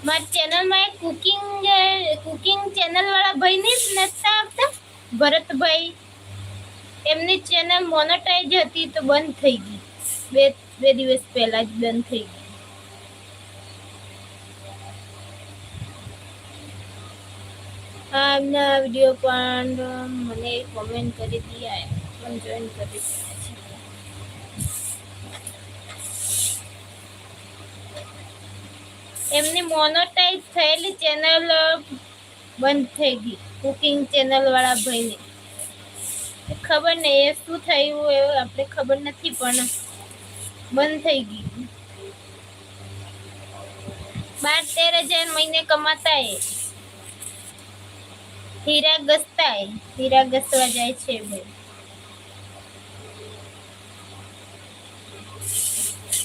મારી ચેનલમાં એક કુકિંગ ચેનલ વાળા ભાઈ ને જ નતા આવતા, ભરતભાઈ. એમની ચેનલ મોનેટાઈઝ હતી તો બંધ થઈ ગઈ. બે દિવસ પહેલા જ બંધ થઈ ગઈ. હા, એમના વિડીયો પણ મને કોમેન્ટ કરી દીયા, પણ જોઈન કરી દીધા છે. એમની મોનેટાઈઝ થયેલી ચેનલ બંધ થઈ ગઈ, કુકિંગ ચેનલ વાળા ભાઈને. ખબર નહીં એ શું થયું એ આપણે ખબર નથી, પણ બંધ થઈ ગઈ. 12-13 હજાર મહિને કમાતા એ. હીરા ઘસવા જાય છે ભાઈ.